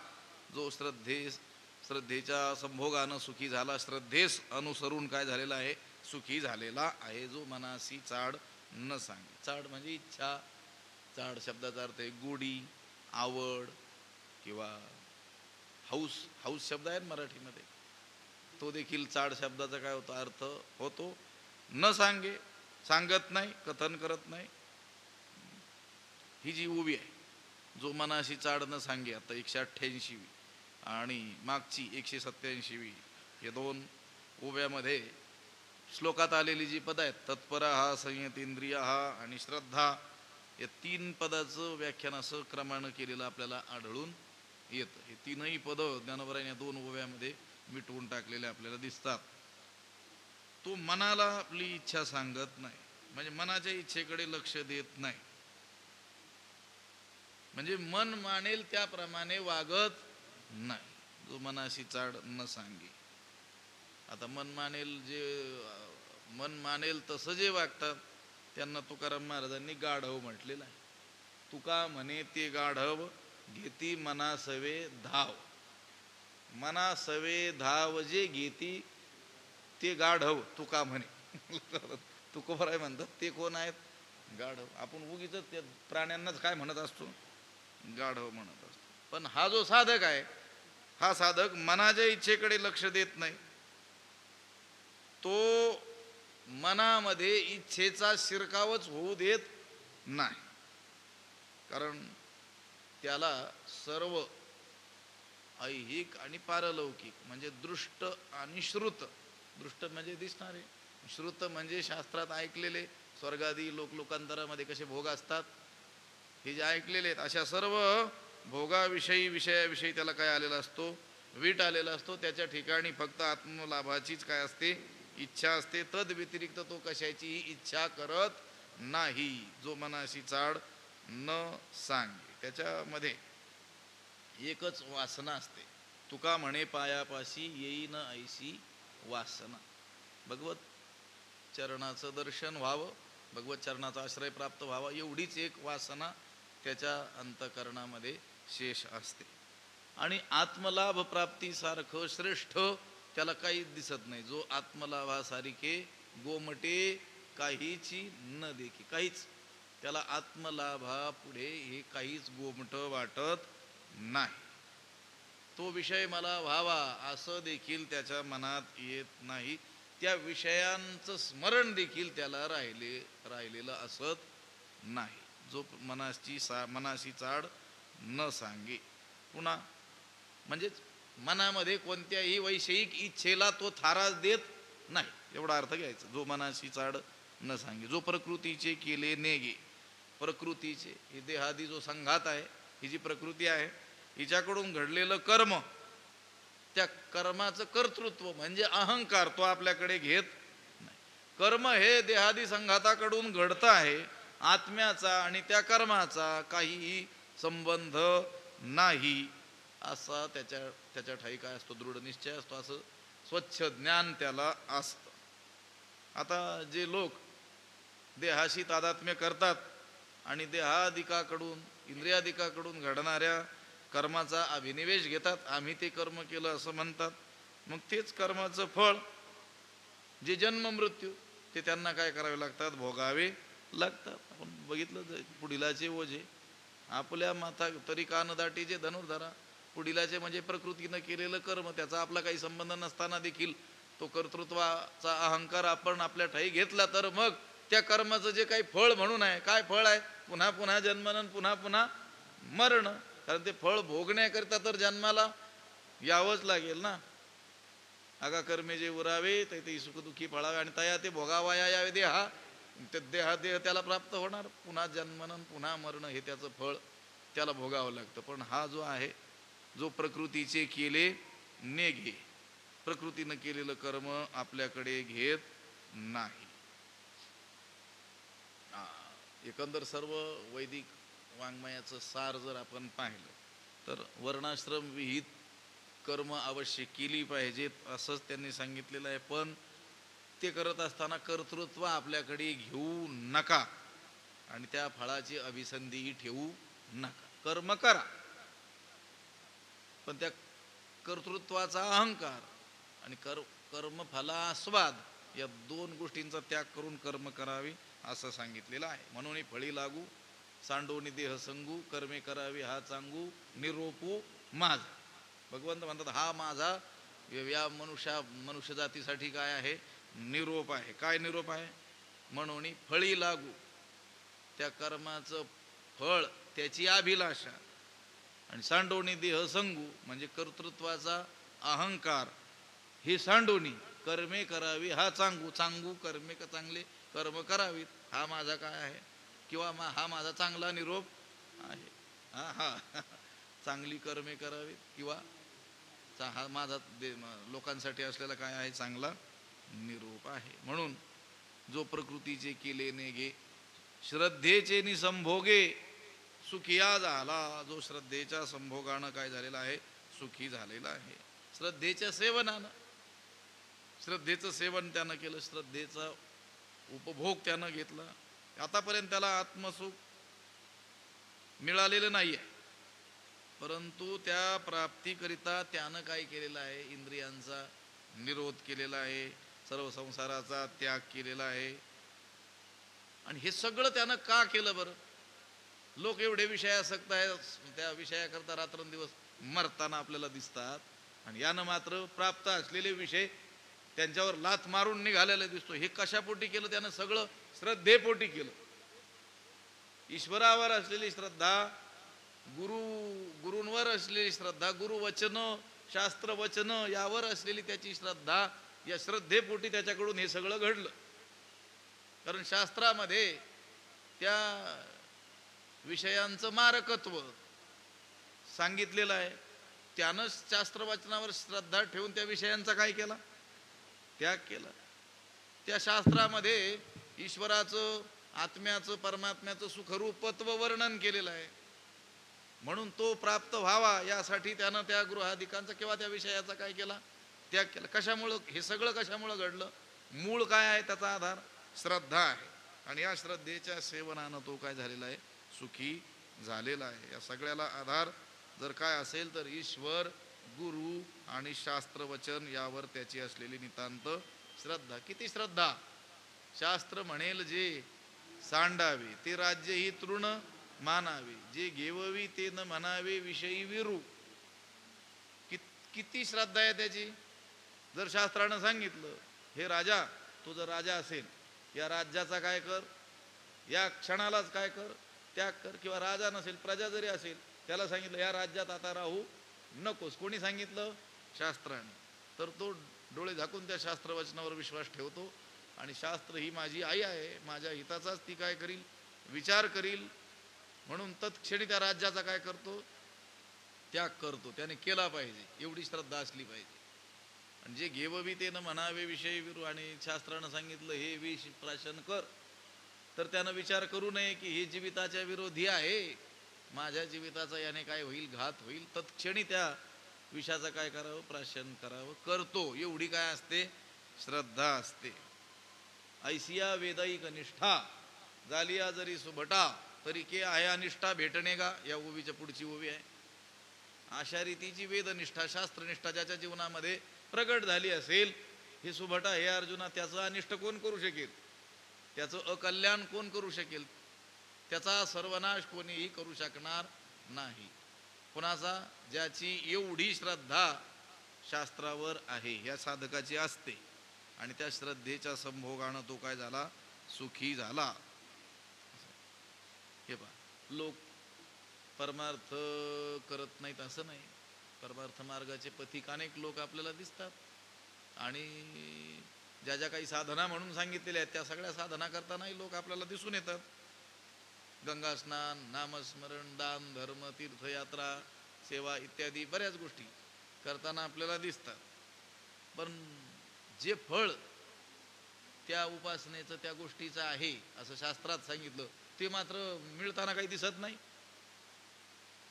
जो श्रद्धेच्या संभोगानं सुखी झाला, श्रद्धेस अनुसरून काय झालेला आहे? सुखी झालेला आहे. जो मनासी चाड न सांगे. चाड म्हणजे इच्छा. चाड शब्दाचा अर्थ आहे गोडी, आवड किंवा हौस. हौस शब्द आहे मराठीमध्ये, तो देखील चाड शब्दाचा काय होतो? अर्थ होतो न सांगे, सांगत नाही, कथन करत नाही. ही जी उभी आहे, जो मनाशी चाड न सांगे, आता 188वी आणि मागची 187वी, हे दोन उभ्यामध्ये श्लोकात आलेली जी पद आहेत, तत्पर हा, संयतेंद्रिय हा आणि श्रद्धा, या 3 पदाचं व्याख्यान असं क्रमानं केलेलं आपल्याला आढळून येतं. हे 3ही पदं ज्ञानोबरांनी या 2 ओव्यामध्ये मिटवून टाकलेले आपल्याला दिसतात. तो मनाला आपली इच्छा सांगत नाही, म्हणजे मनाच्या इच्छेकडे लक्ष देत नाही, म्हणजे मन मानेल त्याप्रमाणे वागत नाही. जो मनाशी चाड न सांगे. आता मन मानेल तसं जे वागतात त्यांना तुकाराम महाराजांनी गाढव म्हटलेलं आहे. तुका म्हणे ते गाढव, घेती मनासवे धाव. मनासवे धाव जे घेती ते गाढव तुका म्हणे. तुकोबराय म्हणतात ते कोण आहेत? गाढव. आपण उगीच त्या प्राण्यांनाच काय म्हणत असतो? गाढव म्हणत असतो. पण हा जो साधक आहे, हा साधक मनाच्या इच्छेकडे लक्ष देत नाही. तो मनामध्ये इच्छेचा शिरकावच होऊ देत नाही. कारण त्याला सर्व ऐहिक आणि पारलौकिक म्हणजे दृष्ट आणि श्रुत. दृष्ट म्हणजे दिसणारे, श्रुत म्हणजे शास्त्रात ऐकलेले. स्वर्गादी लोकांतरामध्ये कसे भोग असतात हे जे ऐकलेले आहेत, अशा सर्व विषयाविषयी त्याला काय आलेला असतो? वीट आलेला असतो. त्याच्या ठिकाणी फक्त आत्मलाभाचीच काय असते? इच्छा असते. तद व्यतिरिक्त तो कशाचीही इच्छा करत नाही. जो मनाशी चाड न सांगे, त्याच्यामध्ये एकच वासना असते. तुका म्हणे पायापाशी येईन ऐशी वासना. भगवत चरणाचं दर्शन व्हावं, भगवत चरणाचा आश्रय प्राप्त व्हावा, एवढीच एक वासना त्याच्या अंतःकरणामध्ये शेष असते. आणि आत्मलाभ प्राप्तीसारखं श्रेष्ठ त्याला काहीच दिसत नाही. जो आत्मलाभासारखे गोमटे काहीची न देखी, काहीच त्याला आत्मलाभापुढे हे काहीच गोमट वाटत नाही. तो विषय मला व्हावा असं देखील त्याच्या मनात येत नाही. त्या विषयांचं स्मरण देखील त्याला राहिलेलं असत नाही. जो मनाशी चाड न सांगे. पुन्हा म्हणजेच मनामध्ये कोणत्याही वैषयिक इच्छेला तो थाराच देत नाही, एवढा अर्थ घ्यायचा. जो मनाशी चाड न सांगे, जो प्रकृतीचे केले नेगे. प्रकृतीचे, ही देहादी जो संघात आहे, ही जी प्रकृती आहे, हिच्याकडून घडलेलं कर्म, त्या कर्माचं कर्तृत्व म्हणजे अहंकार तो आपल्याकडे घेत नाही. कर्म हे देहादी संघाताकडून घडतं आहे. आत्म्याचा आणि त्या कर्माचा काहीही संबंध नाही असा त्याच्या ठाई काय असतो, दृढ निश्चय असतो, असं स्वच्छ ज्ञान त्याला असतं. आता जे लोक देहाशी तादात्म्य करतात आणि देहादिकाकडून इंद्रियादिकाकडून घडणाऱ्या कर्माचा अभिनिवेश घेतात, आम्ही ते कर्म केलं असं म्हणतात. मग तेच कर्माचं फळ जे जन्म मृत्यू ते त्यांना काय करावे लागतात, भोगावे लागतात. आपण बघितलं पुढिलाचे ओझे आपल्या माथा तरी कानदाटीचे धनुर्धरा. पुढिलाचे म्हणजे प्रकृतीनं केलेलं कर्म, त्याचा आपला काही संबंध नसताना देखील तो कर्तृत्वाचा अहंकार आपण आपल्या ठाई घेतला, तर मग त्या कर्माचं जे काही फळ म्हणून आहे, काय फळ आहे, पुन्हा पुन्हा जन्मन पुन्हा पुन्हा मरण. कारण ते फळ भोगण्याकरिता तर जन्माला यावंच लागेल ना. आगा कर्मे जे उरावे ते सुखदुःखी फळावे आणि तया ते भोगावाया यावे देहा. ते देह त्याला प्राप्त होणार. पुन्हा जन्मन पुन्हा मरण हे त्याचं फळ त्याला भोगावं लागतं. पण हा जो आहे, जो प्रकृतीचे केले नेगे, प्रकृतीनं केलेलं कर्म आपल्याकडे घेत नाही. एकंदर सर्व वैदिक वाङ्मयाचं सार जर आपण पाहिलं तर वर्णाश्रम विहित कर्म अवश्य केली पाहिजेत असंच त्यांनी सांगितलेलं आहे. पण ते करत असताना कर्तृत्व आपल्याकडे घेऊ नका आणि त्या फळाची अभिसंधीही ठेवू नका. कर्म करा, पण त्या कर्तृत्वाचा अहंकार आणि कर्मफलास्वाद या दोन गोष्टींचा त्याग करून कर्म करावे असं सांगितलेलं आहे. म्हणून फळी लागू सांडोनी देह संगू, कर्मे करावी हा चांगू, निरोपू माझा. भगवंत म्हणतात हा माझा या मनुष्य जातीसाठी काय आहे, निरोप आहे. काय निरोप आहे, म्हणून फळी लागू, त्या कर्माचं फळ त्याची अभिलाषा, आणि सांडोनी देह संगू म्हणजे कर्तृत्वाचा अहंकार हे सांडोनी, कर्मे करावी हा चांगू, चांगू कर्मे चांगले कर्म करावीत हा माझा काय आहे, किंवा हा माझा चांगला निरोप आहे. हा चांगली कर्मे करावीत किंवा हा माझा लोकांसाठी असलेला काय आहे, चांगला निरोप आहे. म्हणून जो प्रकृतीचे केले नेगे, श्रद्धेचे निसंभोगे सुखिया झाला. जो श्रद्धेच्या संभोगानं काय झालेला आहे, सुखी झालेला आहे. श्रद्धेच्या सेवनानं, श्रद्धेचं सेवन त्यानं केलं, श्रद्धेचा उपभोग त्यानं घेतला. आतापर्यंत त्याला आत्मसुख मिळालेलं नाही आहे, परंतु त्या प्राप्तीकरिता त्यानं काय केलेलं आहे, इंद्रियांचा निरोध केलेला आहे, सर्व संसाराचा त्याग केलेला आहे. आणि हे सगळं त्यानं का केलं बरं? लोक एवढे विषयासक्त आहेत, त्या विषयाकरता रात्रंदिवस मरताना आपल्याला दिसतात, आणि यानं मात्र प्राप्त असलेले विषय त्यांच्यावर लाथ मारून निघालेला दिसतो. हे कशापोटी केलं? त्यानं सगळं श्रद्धेपोटी केलं. ईश्वरावर असलेली श्रद्धा, गुरूंवर असलेली श्रद्धा, गुरुवचन शास्त्रवचन यावर असलेली त्याची श्रद्धा, या श्रद्धेपोटी त्याच्याकडून हे सगळं घडलं. कारण शास्त्रामध्ये त्या विषयांचं मारकत्व सांगितलेलं आहे. त्यानं शास्त्रवचनावर श्रद्धा ठेवून त्या विषयांचा काय केला, त्याग केला. त्या शास्त्रामध्ये ईश्वराचं, आत्म्याचं, परमात्म्याचं सुखरूपत्व वर्णन केलेलं आहे. म्हणून तो प्राप्त व्हावा यासाठी त्यानं त्या गृहादिकांचा किंवा त्या विषयाचा काय केला, त्याग केला. कशामुळं हे सगळं कशामुळं घडलं? मूळ काय आहे त्याचा आधार? श्रद्धा आहे. आणि या श्रद्धेच्या सेवनानं तो काय झालेला आहे? सुखी झालेला आहे. या सगळ्याला आधार जर काय असेल तर ईश्वर, गुरु आणि शास्त्र वचन यावर त्याची असलेली नितांत श्रद्धा. किती श्रद्धा? शास्त्र म्हणेल जे सांडावे ते राज्य ही तृण मानावे, जे घेववी ते न म्हणावे विषयी विरू. किती श्रद्धा आहे त्याची? जर शास्त्रानं सांगितलं हे राजा, तू जर राजा असेल या राज्याचा काय कर, या क्षणालाच काय कर, त्याग कर. किंवा राजा नसेल, प्रजा जरी असेल, त्याला सांगितलं या राज्यात आता राहू नकोस. कोणी सांगितलं? शास्त्राने. तर तो डोळे झाकून त्या शास्त्रवचनावर विश्वास ठेवतो आणि शास्त्र ही माझी आई आहे, माझ्या हिताचाच ती काय करील, विचार करील. म्हणून तत्क्षणी त्या राज्याचा काय करतो? त्याग करतो. त्याने केला पाहिजे एवढी श्रद्धा असली पाहिजे. आणि जे घेववी ते न म्हणावे विषय विरू, आणि शास्त्रानं सांगितलं हे विष प्राशन कर, तर त्यानं विचार करू नये की हे जीविताच्या विरोधी आहे, माझ्या जीविताचा याने काय होईल, घात होईल. तत्क्षणी त्या विषाचं काय करावं? प्राशन करावं. करतो. एवढी काय असते? श्रद्धा असते. ऐसिया वेदाईक निष्ठा झालिया जरी सुभटा तरी के आहे अनिष्ठा भेटणे का? या ओवीच्या पुढची ओवी आहे. अशा रीतीची वेदनिष्ठा, शास्त्रनिष्ठा ज्याच्या जीवनामध्ये प्रगट झाली असेल, हे सुभटा, हे अर्जुना, त्याचं अनिष्ट कोण करू शकेल? त्याचं अकल्याण कोण करू शकेल? त्याचा सर्वनाश कोणीही करू शकणार नाही. कोणाचा? ज्याची एवढी श्रद्धा शास्त्रावर आहे, या साधकाची असते. आणि त्या श्रद्धेच्या संभोगानं तो काय झाला? सुखी झाला. हे पहा, लोक परमार्थ करत नाहीत असं नाही. परमार्थ मार्गाचे पथिक अनेक लोक आपल्याला दिसतात. आणि ज्या ज्या काही साधना म्हणून सांगितलेल्या आहेत त्या सगळ्या साधना करतानाही लोक आपल्याला दिसून येतात. गंगा स्नान, नामस्मरण, दान, धर्म, तीर्थयात्रा, सेवा इत्यादी बऱ्याच गोष्टी करताना आपल्याला दिसतात. पण जे फळ त्या उपासनेचं, त्या गोष्टीचं आहे असं शास्त्रात सांगितलं, ते मात्र मिळताना काही दिसत नाही.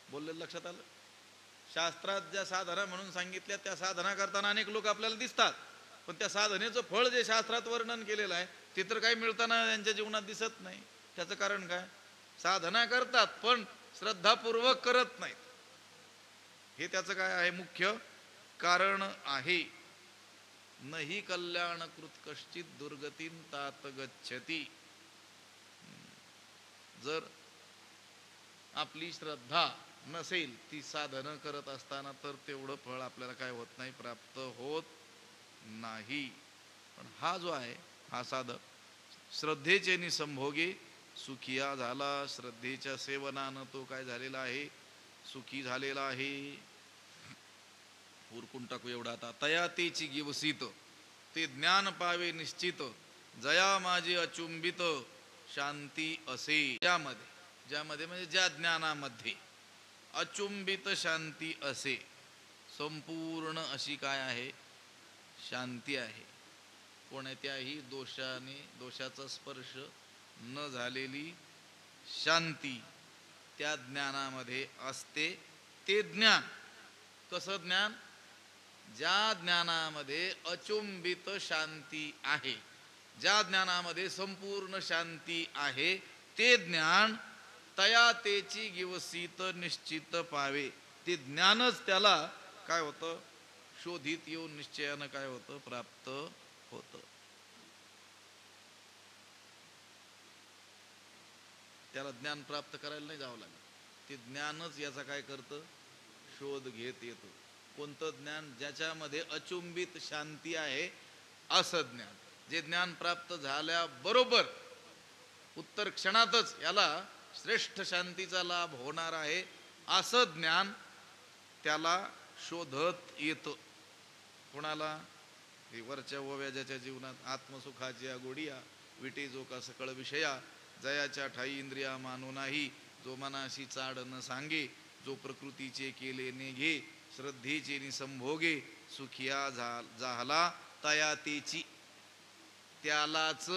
बोललेलं लक्षात आलं? शास्त्रात ज्या साधना म्हणून सांगितल्या त्या साधना करताना अनेक लोक आपल्याला दिसतात, पण त्या साधनेचं फळ जे शास्त्रात वर्णन केलेलं आहे ते तर काही मिळताना त्यांच्या जीवनात दिसत नाही. त्याचं कारण काय? साधना करतात पण श्रद्धापूर्वक करत नाहीत. हे त्याचं काय आहे? मुख्य कारण आहे. नही कल्याणकृत कश्चित दुर्गतीन तात गच्छती. जर आपली श्रद्धा नसेल, ती साधनं करत असताना, तर तेवढं फळ आपल्याला काय होत नाही, प्राप्त होत नाही. पण हा जो आहे, हा साधक श्रद्धेचे निसंभोगे सुखिया झाला. श्रद्धेच्या सेवनानं तो काय झालेला आहे? सुखी झालेला आहे. उरकून टाकू एवढा आता. तया तेची गिवसित ते ज्ञान पावे निश्चित, जया माझे अचुंबित शांती असे. ज्यामध्ये म्हणजे ज्या ज्ञानामध्ये अचुंबित शांती असे, संपूर्ण अशी काय आहे? शांती आहे. कोणत्याही दोषाचा स्पर्श न झालेली शांती त्या ज्ञानामध्ये असते. ते ज्ञान कसं ज्ञान? ज्या ज्ञानामध्ये अचुंबित शांती आहे, ज्या ज्ञानामध्ये संपूर्ण शांती आहे, ते ज्ञान तया तेची गिवसित निश्चित पावे. ते ज्ञानच त्याला काय होतं? शोधित येऊन निश्चयानं काय होतं? प्राप्त होतं. त्याला ज्ञान प्राप्त करायला नाही जावं लागलं, ते ज्ञानच याचा काय करतं? शोध घेत येतं. कोणतं ज्ञान? ज्याच्यामध्ये अचुंबित शांती आहे असं ज्ञान. जे ज्ञान प्राप्त झाल्याबरोबर उत्तर क्षणातच याला श्रेष्ठ शांतीचा लाभ होणार आहे असं ज्ञान त्याला शोधत येतं. कोणाला? हे वरच्या ओव्या ज्याच्या जीवनात आत्मसुखाची गोडिया विटे जो का सकळ विषया, जयाच्या ठाई इंद्रिया मानो नाही, जो मनाशी चाड न सांगे, जो प्रकृतीचे केले नेघे, श्रद्धेचे निसंभोगे सुखिया झाला तया तेची. त्यालाच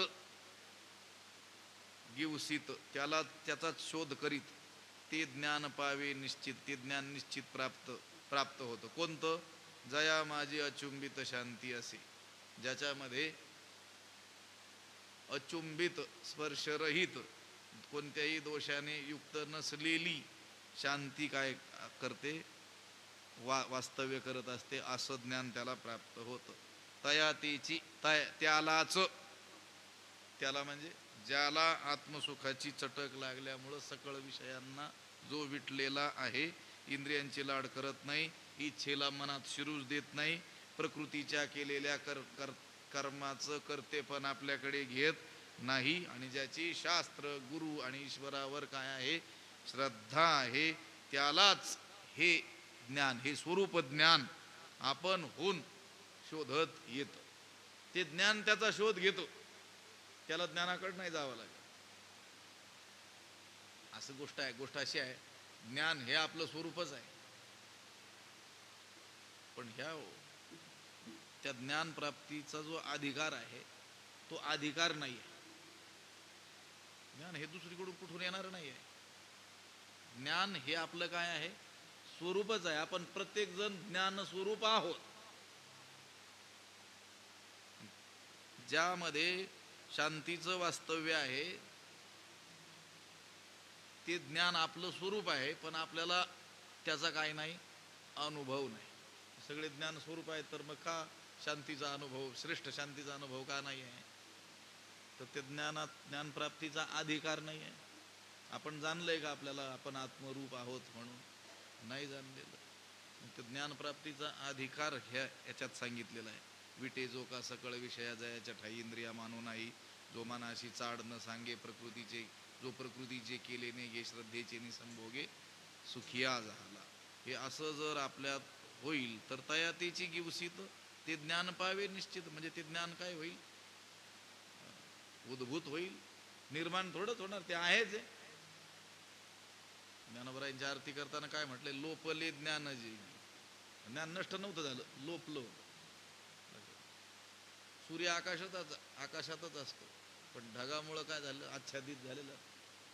गिवसित, त्याला त्याचाच शोध करीत, ते ज्ञान पावे निश्चित. ते ज्ञान निश्चित प्राप्त होतं. कोणतं? जया माझी अचुंबित शांती असे, ज्याच्यामध्ये अचुंबित स्पर्शरहित कोणत्याही दोषाने युक्त नसलेली शांती काय करते, वास्तव्य करत असते, असं ज्ञान त्याला प्राप्त होतं. तया तेची त्यालाच, त्याला म्हणजे ज्याला आत्मसुखाची चटक लागल्यामुळं सकळ विषयांना जो विटलेला आहे, इंद्रियांची लाड करत नाही, इच्छेला मनात शिरूज देत नाही, प्रकृतीच्या केलेल्या कर्माचं कर्तेपण आपल्याकडे घेत नाही, आणि ज्याची शास्त्र गुरु आणि ईश्वरावर काय आहे, श्रद्धा आहे, त्यालाच हे ज्ञान, हे स्वरूप ज्ञान आपण होऊन शोधत येतं. ते ज्ञान त्याचा शोध घेतो, त्याला ज्ञानाकडे नाही जावं लागेल. असं गोष्ट आहे. गोष्ट अशी आहे, ज्ञान हे आपलं स्वरूपच आहे, पण त्या ज्ञान प्राप्तीचा जो अधिकार आहे तो अधिकार नाही आहे. ज्ञान हे दुसरीकडून कुठून येणार नाही आहे. ज्ञान हे आपलं काय आहे, स्वरूपच आहे. आपण प्रत्येक जण ज्ञान स्वरूप आहोत. ज्यामध्ये शांतीचं वास्तव्य आहे ते ज्ञान आपलं स्वरूप आहे, पण आपल्याला त्याचा काय नाही, अनुभव नाही. सगळे ज्ञान स्वरूप आहे, तर मग का शांतीचा अनुभव, श्रेष्ठ शांतीचा अनुभव का नाही आहे? तर ते ज्ञानप्राप्तीचा अधिकार नाही आहे. आपण जाणलंय का आपल्याला आपण आत्मरूप आहोत म्हणून? नाही जाणलेलं. ते ज्ञानप्राप्तीचा अधिकार याच्यात सांगितलेला आहे. विटे जो का सकळ विषया जयाच्या ठाई, इंद्रिया मानो नाही, जो मनाशी चाड न सांगे, प्रकृतीचे जो प्रकृतीचे केले ने गे, श्रद्धेचे निसंभोगे सुखिया झाला. हे असं जर आपल्यात होईल तर तयातीची गिवसीत, ते ज्ञान पावे निश्चित. म्हणजे ते ज्ञान काय होईल, उद्भूत होईल, निर्माण थोडंच होणार, ते आहेच. ज्ञानोबरायांची आरती करताना काय म्हटले, लोपले ज्ञान जे, ज्ञान नष्ट नव्हतं झालं, लोपलं. सूर्य आकाशातच असतो, पण ढगामुळं काय झालं, आच्छादित झालेलं,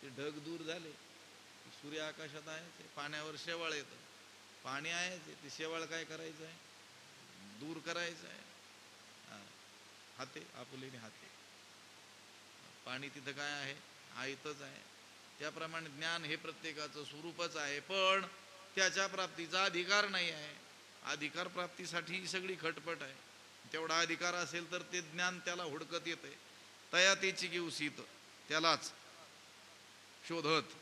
ते ढग दूर झाले, सूर्य आकाशात आहे. पाण्यावर शेवाळ येतं, पाणी आहे, ते शेवाळ काय करायचं आहे, दूर करायचं आहे. हाते आपुलेने हाते, पाणी तिथं काय आहे, आयतच आहे. त्याप्रमाणे ज्ञान हे प्रत्येकाचं स्वरूपच आहे, पण त्याच्या प्राप्तीचा अधिकार नाही आहे. अधिकार प्राप्तीसाठी ही सगळी खटपट आहे. तेवढा अधिकार असेल तर ते ज्ञान त्याला हुडकत येते. तया तेची गिवसीत, त्यालाच शोधत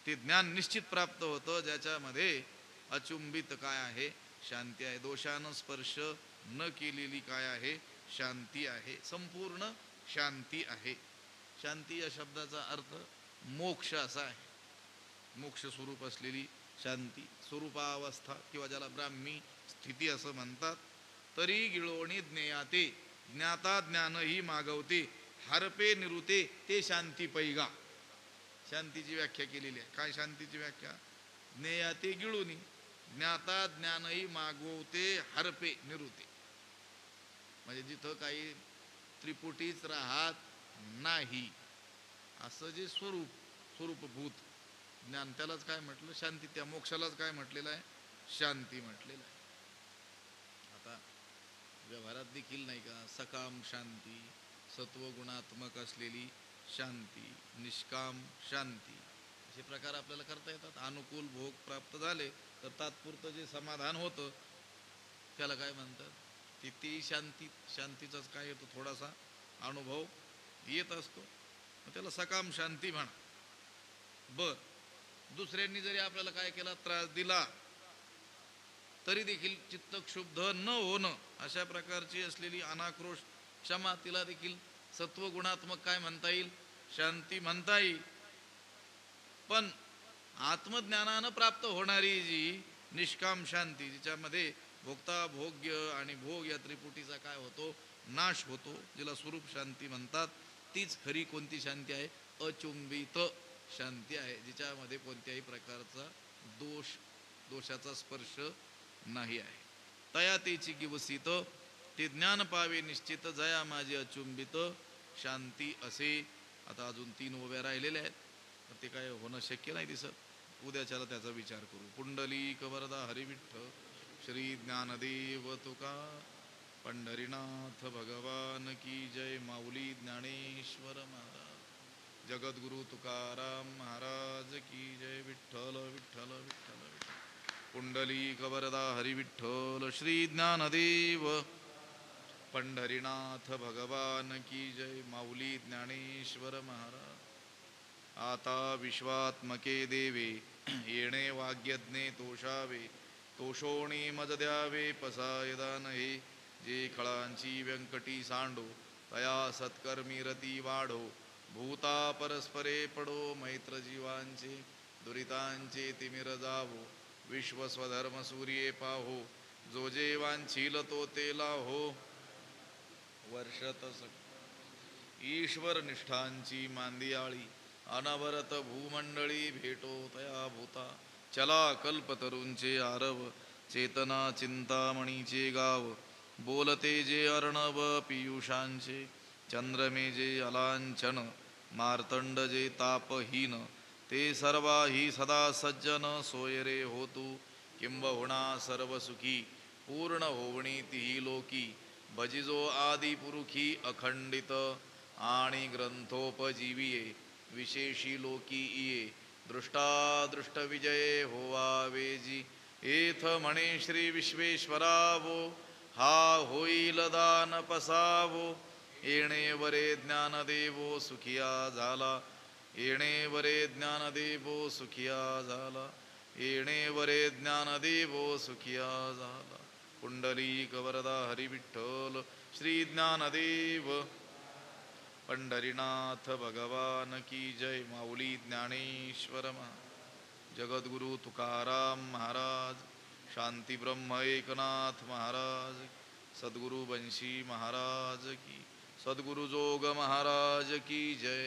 ते ज्ञान निश्चित प्राप्त होतं, ज्याच्यामध्ये अचुंबित काय आहे, शांती आहे. दोषानं स्पर्श न केलेली काय आहे, शांती आहे. संपूर्ण शांती आहे. शांती या शब्दाचा अर्थ मोक्ष असा आहे. मोक्ष स्वरूप असलेली शांती, स्वरूपावस्था किंवा ज्याला ब्राह्मी स्थिती असं म्हणतात. तरी गिळवणी ज्ञेयाते, ज्ञाता ज्ञानही मागवते, हरपे निरुते ते शांती पैगा. शांतीची व्याख्या केलेली आहे. काय शांतीची व्याख्या, ज्ञेयाते गिळुनी, ज्ञाता ज्ञानही मागवते, हरपे निरुते. म्हणजे जिथं काही त्रिपुटीच राहत नाही असं जे स्वरूपभूत ज्ञान, त्यालाच काय म्हटलं, शांती. त्या मोक्षालाच काय म्हटलेलं आहे, शांती म्हटलेलं आहे. आता व्यवहारात देखील नाही का, सकाम शांती, सत्वगुणात्मक असलेली शांती, निष्काम शांती, असे प्रकार आपल्याला करता येतात. अनुकूल भोग प्राप्त झाले तर तात्पुरतं जे समाधान होतं त्याला काय म्हणतात, ती शांतीचाच काय येतो, थोडासा अनुभव येत असतो, त्याला सकाम शांती म्हणा. बर, दुसऱ्यांनी जरी आपल्याला काय केला, त्रास दिला, तरी देखील चित्त क्षुब्ध न होणं, अशा प्रकारची असलेली अनाक्रोश क्षमा, तिला देखील सत्वगुणात्मक काय म्हणता येईल, शांती म्हणता येईल. पण आत्मज्ञानानं प्राप्त होणारी जी निष्काम शांती, जिच्यामध्ये भोगता भोग्य आणि भोग या त्रिपुटीचा काय होतो, नाश होतो, जिला स्वरूप शांती म्हणतात, तीच खरी कोणती शांती आहे, अचुंबित शांती आहे, जिच्यामध्ये कोणत्याही प्रकारचा दोषाचा स्पर्श नाही आहे. तया तेची गिवसीत, ते ज्ञान पावे निश्चित, जया माझी अचुंबित शांती असे. आता अजून 3 ओव्या राहिलेल्या आहेत, तर ते काय होणं शक्य नाही दिसत. उद्याच्याला त्याचा विचार करू. पुंडलिक वरदा हरिविठ्ठ श्री ज्ञानदेव तुका पंढरीनाथ भगवान की जय. माऊली ज्ञानेश्वर महाराज, जगद्गुरु तुकाराम महाराज की जय. विठ्ठल विठ्ठल विठ्ठल विठ्ठल. पुंडलिक वरदा हरी विठ्ठल. श्री ज्ञानदेव पंढरीनाथ भगवान की जय. माऊली ज्ञानेश्वर महाराज. आता विश्वात्मके देवे, येणे वाग्यज्ञे तोषावे. तोषोणी मज द्यावे पसायदान हे. जे खळांची व्यंकटी सांडो, तया सत्कर्मी रती वाढो. भूता परस्परे पडो, मैत्र जीवांचे दुरितांचे तिमिर जावो. विश्व स्वधर्म सूर्ये पाहो, जो जे वांछील तो ते लाहो. वर्षत ईश्वर निष्ठांची मांदियाळी, अनवरत भूमंडळी भेटो तया भूता. चला कल्पतरूंचे आरव, चेतना चिंतामणीचे गाव. बोलते जे अर्णव पियुषांचे, चंद्रमे जे अलांछन. मार्तंड जे तापहीन, ते सर्वाही सदा सज्जन. सोयरे होतू किंबहुना सर्व सुखी, पूर्ण होवणी तिही लोकी. भजिजो आदि पुरुखी अखंडित, आणि ग्रंथोपजीविये. विशेषी लोकी इये, दृष्टादृष्ट विजये होवावेजी. एथ म्हणे श्री विश्वेश्वरावो, हा होईल दान पसावो. येणे वरे ज्ञानदेवो सुखिया झाला. येणे वरे ज्ञानदेवो सुखिया झाला. येणे वरे ज्ञानदेवो सुखिया झाला. पुंडलिक वरदा हरी विठ्ठल. श्री ज्ञानदेव पंढरीनाथ भगवान की जय. माऊली ज्ञानेश्वर जगद्गुरु तुकाराम महाराज, शांती ब्रह्म एकनाथ महाराज, सद्गुरु बंशी महाराज की, सद्गुरु जोग महाराज की जय.